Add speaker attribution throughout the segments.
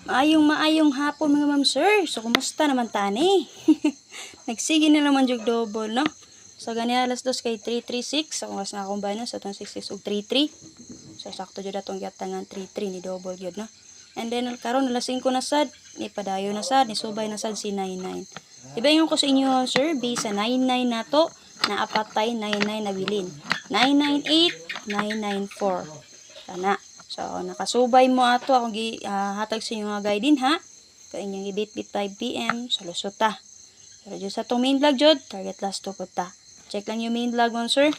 Speaker 1: Maayong hapon mga ma'am sir. So kumusta naman tani? Nagsige na naman jug double no. So gani alas 2 kay 336. So kung na akong bayan sa itong 66 ug 33. So sakto jud atong giatangan 33 ni double gyud no. And then karon alas 5 na sad, ni padayo na sad, ni subay na sad si 99. Diba yung ko sa inyo sir, base sa 99 nato na apatay 99 na bilin. 998, 994. Kana. So, nakasubay mo ato akong hatag sa inyo nga guide din ha. Kaya inyong i-bit 5 PM sa lusot ta. Pero dyan sa itong main vlog jud, target last 2 po ta. Check lang yung main vlog mo sir.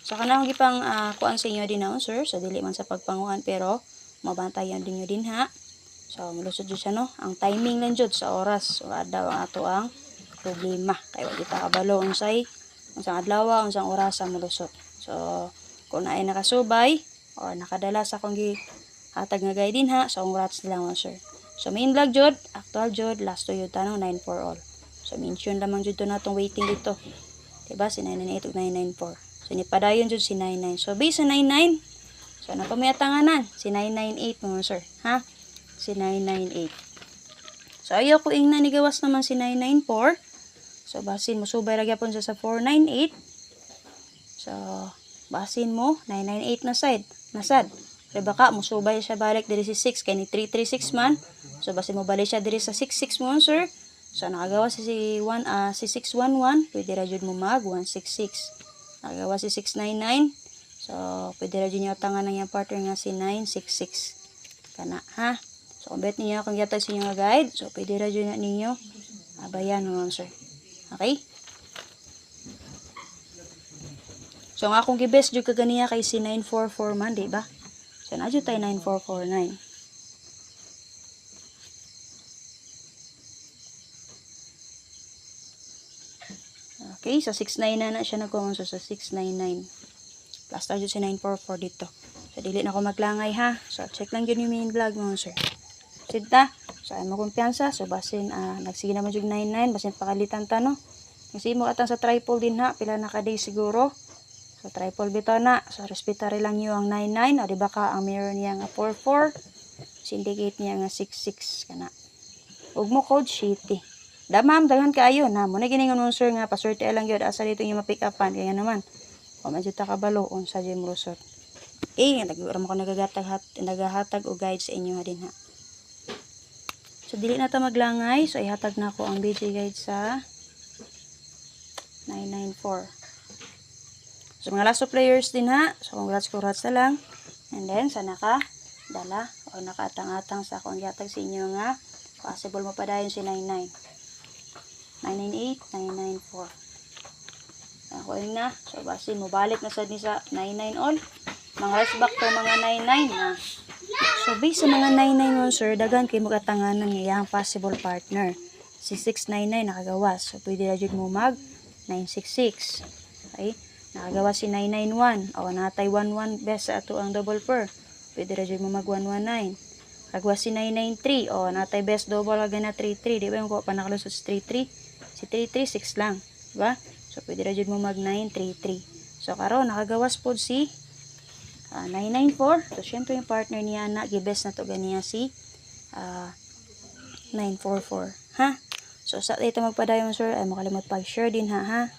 Speaker 1: So, kana akong ipang kuan sa inyo din na sir. So, dili man sa pagpanguhan pero mabantayan din nyo din ha. So, malusot dyan siya no. Ang timing lang jud sa oras. So, adaw ang ato ang problema. Kaya wag kita kabalo unsang adlaw, unsang oras ang malusot. So, kung na ay nakasubay, or nakadala sa akong hatag nga guide din ha. So, congrats lang mo sir. So, main vlog jud, actual jud, last to yun tanong 9 for all. So, mention lamang jud to na itong waiting dito. Diba? Si 998 ug 994. So, nipadayon jud si 99. So, base sa 99, so, napamayatanganan si 998 mo sir. Ha? Si 998. So, ayaw ko ingna ni gawas naman si 994. So, basin mo subay ra gyapon sa 498. So, basin mo 998 na side. Nasad. Pero baka musubay siya balik diri si 6 kay ni 336 man. So basi mo balik siya diri sa 66 mo sir. So nakagawa si 611, pwede ra jud mo mag 166. Nakagawa si 699. So pwede ra jud niyo tangan ng yang partner nga si 966. Kana ha. So kung bet niyo kung yata sa inyo nga guide, so pwede ra jud ninyo abayan mo sir. Okay? So, ang akong gibes jud kaganiya kay si 944 man, di ba? So, na jud tay 9449. Okay, so 699 na siya nagkuha so sa 699. Plus ta jud si 944 dito. So, dili na ako maglangay ha. So, check lang yun yung main vlog mo, sir. Sita. So, ay mo kumpiyansa. So, basin, nagsige naman jud 99. Basin pakalitan ta, no? Kasi mo atang sa triple din ha. Pila na ka-day siguro. So, triple bitaw na. So, respetary lang nyo ang 99. O, di ba ka, ang mirror niya nga 44. Syndicate niya nga 66. Kana. Huwag mo code shitty. Da, ma'am, daghan kaayo na. Muna giningon mo, sir, nga, paswerte lang yun. Asa dito yung mapick upan. Kaya naman. O, medyo takabalo. Unsa dyan mo resort. Eh, nag-uram ako nagahatag o guide sa inyo nga din, ha. So, dili na ta maglangay. So, ihatag na ako ang BJ guide sa 994. So, mga last players din ha. So, congrats na lang. And then, sa nakadala o nakaatang-atang sa akong yatag sa inyo nga, possible mo pa dahil si 99. 998, 994. Ako yun na. So, basin mo balik na sa 99 all. Mga rest back to mga 99 na. So, based sa mga 99 mo, sir, dagan kayo magatanganan niya ang possible partner. Si 699 nakagawas. So, pwede na dyan mo mag 966. Okay? Nakagawa si 991. O, natay 11 best sa ato ang double pair. Pwede rin mo mag 119. Nakagawa si 993. O, natay best double agad na 33. Di ba yung kuha pa nakalusot si 33? Si 336 lang. Diba? So, pwede rin mo mag 933. So, karon nakagawas po si 994. So, syempre yung partner niya na, gibes na to ganiya si 944. Ha? So, sa ito magpadayon, sir, ay makalimot pag-share din ha.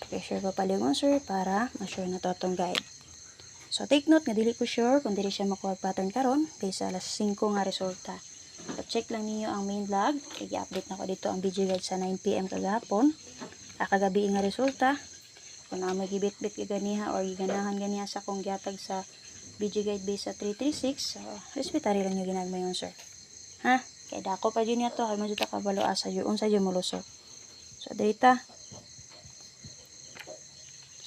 Speaker 1: Okay, share pa palingon sir para ma-sure na to itong guide. So, take note nga dili ko sure kung dili siya makuha pattern karon based sa alas 5 nga resulta. So, check lang niyo ang main vlog. I-update na ko dito ang video guide sa 9 PM kagahapon. Kagabi nga resulta. Kung na may gibit-bit ganiha or giganahan ganiha sa kong gihatag sa video guide based sa 336. So, respetary lang nyo ginagmay yun sir. Ha? Kaya dako pa dyan yato. Kaya majuta kabalo asa yun. Unsa yun mulusot. So, data.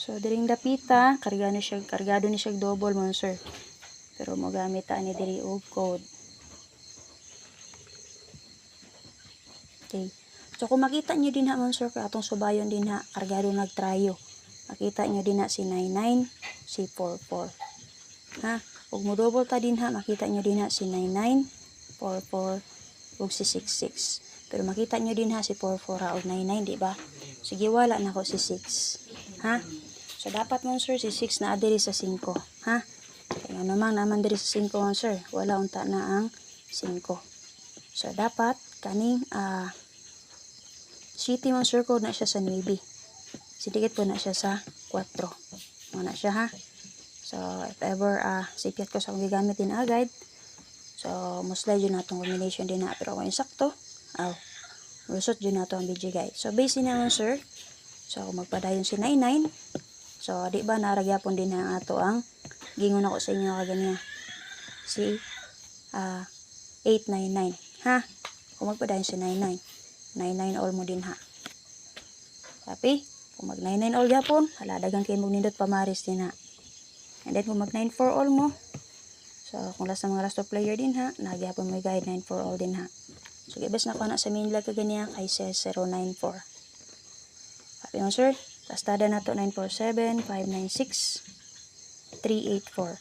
Speaker 1: So, diring dapita, kargado ni siya double mo, sir. Pero mo gamit ni diri og code. Okay. So, kung makita nyo din ha, sir, atong subayon din ha, kargado nagtrayo. Makita nyo din ha si 99, si 44. Ha? Ug mo double ta din ha, makita nyo din ha si 99, 44, ug si 66. Pero makita nyo din ha si 44 ha, ug 99, di ba? Sige, wala na ko si 6. Ha? So, dapat mo, sir, si 6 na adiri sa 5. Ha? Kaya naman naman diri sa 5 mga sir. Wala unta na ang 5. So dapat kaning city mga sir ko na siya sa 9. Sidikit po na siya sa 4. Mga na siya ha. So if ever sipiat ko sa akong gigamit din guide. So most likely yun natong combination din na. Pero kung insakto, result yun nato ang BG guide. So base na mga sir. So kung magpadayon si 99. So di ba naragyapon din na ato ang gingon ako sa inyo kaganya si 899 ha. Kung magpadayon si 99 all mo din ha. Tapi kung mag 99 all yapon, hala dagang kay mong nindot pamaris din ha. And then kung mag 94 all mo, so kung last na mga last player din ha, nagyapon mo guide 94 all din ha. So gibes na ko na sa main lag kaganya kay 094. Tapi mo sir, tastada na to 947 596 384.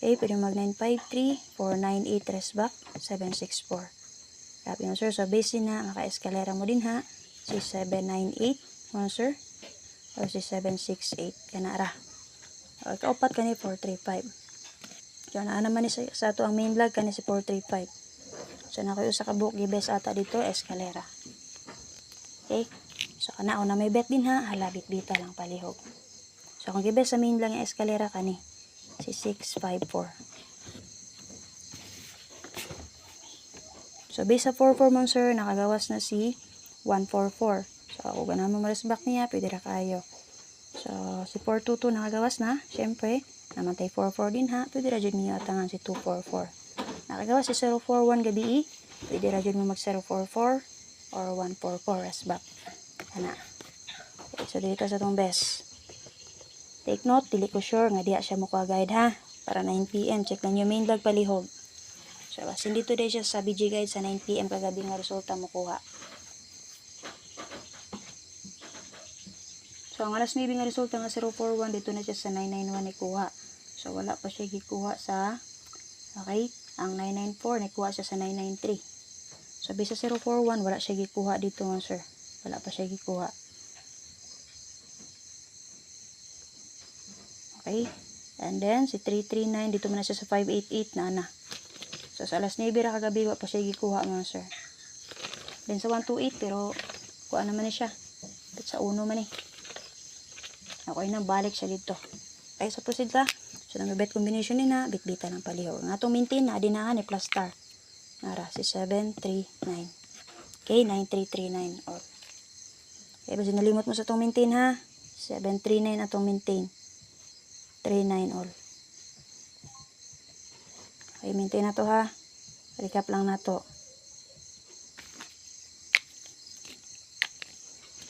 Speaker 1: Okay, pwede mag 953 498 rest back 764. Tapi mo sir, so base na maka-eskalera mo din ha. Si 798 mo sir. O si 768 kanara. O kaupat kani 435. So na naman ni sa ato ang main vlog kani si 435. So na kayo sa kabuk gibes ata dito eskalera. Okay? So kana na may bet din ha, halabit bita lang palihog. So kung gibes sa main lang yung eskalera kani si 654. So base sa 44 man sir, nakagawas na si 144. So kung ganun mo marisback niya, pwede ra kayo. So si 422 nakagawas na, syempre, namantay 44 din ha, pwede ra dyan niya atangan si 244. Nakagawas si 041 gabi, pwede ra dyan mo mag 044 or 144 resback. Ana. Okay, so dito sa tong best. Take note, dili ko sure nga diya siya mo guide ha. Para 9 PM, check lang yung main vlog palihog. So, basin dito din siya sa BG guide sa 9 PM kagabi nga resulta mo kuha. So, ang alas 9 nga resulta nga 041, dito na siya sa 991 ikuha. So, wala pa siya gikuha sa, okay, ang 994, nikuha siya sa 993. So, bisa 041, wala siya gikuha dito nga sir. Wala pa siya gikuha. Okay, and then, si 339, dito mo na siya sa 588 na ana. So, sa alas 9 ra kagabi, wala pa siya gikuha mga sir. Then, sa 128, pero, kuha naman siya. But sa 1 man eh. Okay na, balik siya dito. Okay, so proceed ka. So, nang bet combination din na, bit-bita ng palihog. Ang atong maintain na, adinahan ni plus star. Nara, si 739. Okay, 9339. Or, okay, basta nalimot mo sa atong maintain ha. 739 atong maintain. 39 all. Okay, maintain na to ha. Recap lang na to.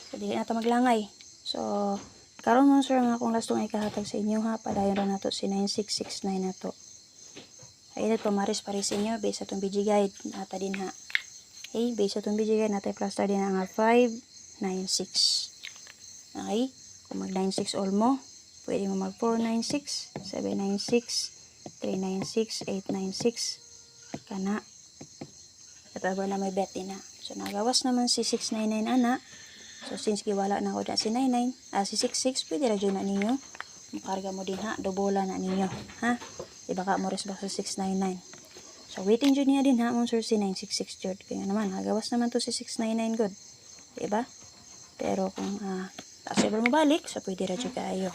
Speaker 1: So, dili na to maglangay. So, karon mo sir nga akong lastong ay kahatag sa inyo ha. Padayon ra na to si 9669 na to. Ay, pamaris pa rin sa inyo. Based sa itong BG guide. Nata din ha. Okay, based sa itong BG guide. Nata plus din ang 596. Okay. Kung mag 96 all mo, pwede mo mag 496, 796, 396, 896 kana. Kapag na may bet din na. So nagawas naman si 699 ana. So since giwala na ako na si 99, si 66 pwede ra jud na ninyo. Makarga mo din ha, dobola na ninyo, ha? Diba ka mo resback sa 699. So waiting jud niya din ha, mo sir si 966 jud. Kaya naman nagawas naman to si 699 good. Diba? Pero kung possible mo balik, so pwede ra jud kayo.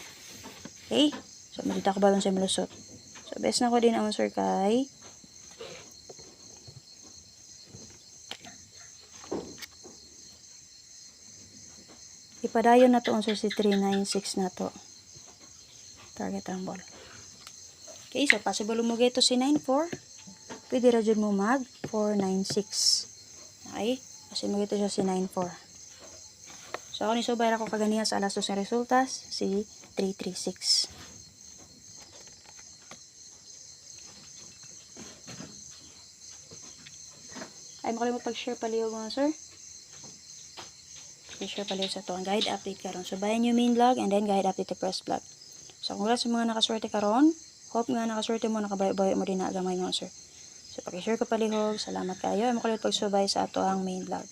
Speaker 1: Okay? So magita ko balon sa malusot. So, best na ko din ang sir kay ipadayon na to ang sir si 396 na to. Target ang ball. Okay, so possible mo ito si 94. Pwede ra jud mo mag 496. Okay? Kasi mo ito siya si 94. So, ako ni subay ra ko kaganiya sa alas 2 sa resultas si 336. Ay, makalimot pag-share palihog mga sir. I-share palihog sa ito ang guide update karon. So, bayan yung main vlog and then guide update the first vlog. So, kung wala sa mga nakaswerte karon, hope nga nakaswerte mo, nakabayo-bayo mo din na agamay mga sir. So, pag-share ko palihog, salamat kayo. Ay, makalimot pag-subay sa ito ang main vlog.